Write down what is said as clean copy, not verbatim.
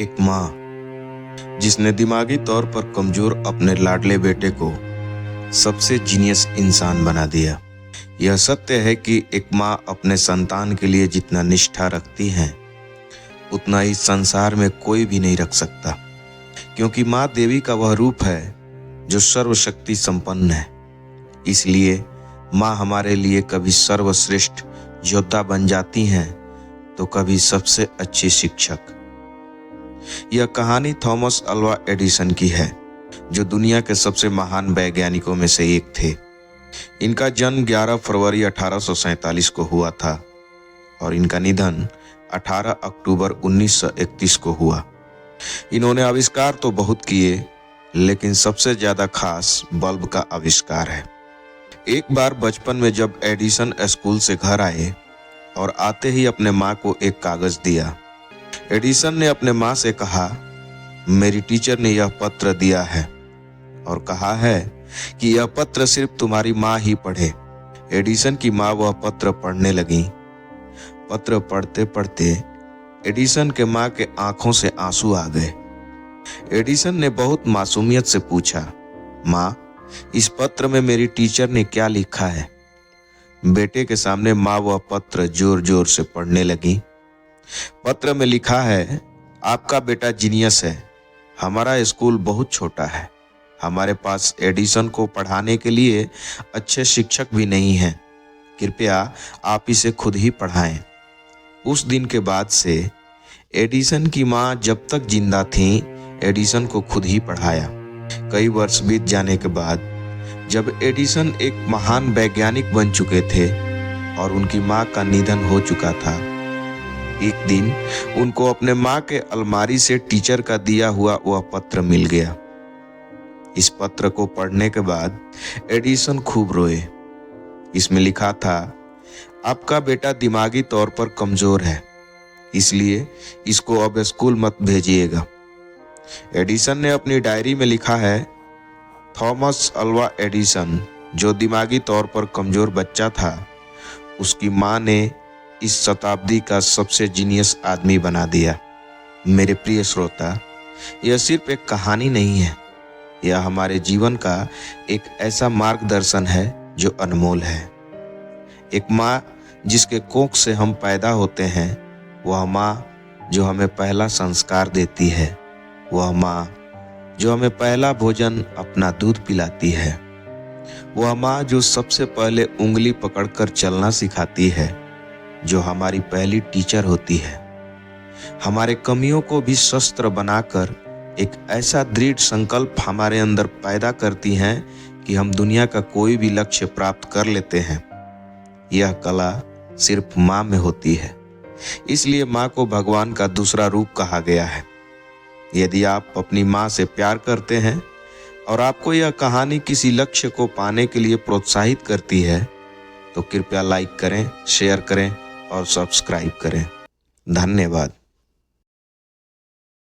एक माँ जिसने दिमागी तौर पर कमजोर अपने लाडले बेटे को सबसे जीनियस इंसान बना दिया। यह सत्य है कि एक माँ अपने संतान के लिए जितना निष्ठा रखती है उतना ही संसार में कोई भी नहीं रख सकता, क्योंकि माँ देवी का वह रूप है जो सर्वशक्ति संपन्न है। इसलिए माँ हमारे लिए कभी सर्वश्रेष्ठ योद्धा बन जाती हैं तो कभी सबसे अच्छी शिक्षक। यह कहानी थॉमस अल्वा एडिसन की है, जो दुनिया के सबसे महान वैज्ञानिकों में से एक थे। इनका जन्म 11 फरवरी 1847 को हुआ था और इनका निधन 18 अक्टूबर 1931 को हुआ। इन्होंने आविष्कार तो बहुत किए, लेकिन सबसे ज्यादा खास बल्ब का आविष्कार है। एक बार बचपन में जब एडिसन स्कूल से घर आए और आते ही अपने माँ को एक कागज दिया। एडिसन ने अपने माँ से कहा, मेरी टीचर ने यह पत्र दिया है और कहा है कि यह पत्र सिर्फ तुम्हारी माँ ही पढ़े। एडिसन की माँ वह पत्र पढ़ने लगी। पत्र पढ़ते पढ़ते एडिसन के माँ के आंखों से आंसू आ गए। एडिसन ने बहुत मासूमियत से पूछा, माँ, इस पत्र में मेरी टीचर ने क्या लिखा है? बेटे के सामने माँ वह पत्र जोर जोर से पढ़ने लगी। पत्र में लिखा है, आपका बेटा जीनियस है। हमारा स्कूल बहुत छोटा है। हमारे पास एडिसन को पढ़ाने के लिए अच्छे शिक्षक भी नहीं हैं। कृपया आप इसे खुद ही पढ़ाएं। उस दिन के बाद से एडिसन की माँ जब तक जिंदा थी, एडिसन को खुद ही पढ़ाया। कई वर्ष बीत जाने के बाद जब एडिसन एक महान वैज्ञानिक बन चुके थे और उनकी माँ का निधन हो चुका था, एक दिन उनको अपने माँ के अलमारी से टीचर का दिया हुआ वह पत्र मिल गया। इस पत्र को पढ़ने के बाद एडिसन खूब रोए। इसमें लिखा था, आपका बेटा दिमागी तौर पर कमजोर है, इसलिए इसको अब स्कूल मत भेजिएगा। एडिसन ने अपनी डायरी में लिखा है, थॉमस अल्वा एडिसन जो दिमागी तौर पर कमजोर बच्चा था, उसकी माँ ने इस शताब्दी का सबसे जीनियस आदमी बना दिया। मेरे प्रिय श्रोता, यह सिर्फ एक कहानी नहीं है, यह हमारे जीवन का एक ऐसा मार्गदर्शन है जो अनमोल है। एक माँ जिसके कोख से हम पैदा होते हैं, वह माँ जो हमें पहला संस्कार देती है, वह माँ जो हमें पहला भोजन अपना दूध पिलाती है, वह माँ जो सबसे पहले उंगली पकड़कर चलना सिखाती है, जो हमारी पहली टीचर होती है। हमारे कमियों को भी शस्त्र बनाकर एक ऐसा दृढ़ संकल्प हमारे अंदर पैदा करती हैं कि हम दुनिया का कोई भी लक्ष्य प्राप्त कर लेते हैं। यह कला सिर्फ माँ में होती है, इसलिए माँ को भगवान का दूसरा रूप कहा गया है। यदि आप अपनी माँ से प्यार करते हैं और आपको यह कहानी किसी लक्ष्य को पाने के लिए प्रोत्साहित करती है, तो कृपया लाइक करें, शेयर करें और सब्सक्राइब करें। धन्यवाद।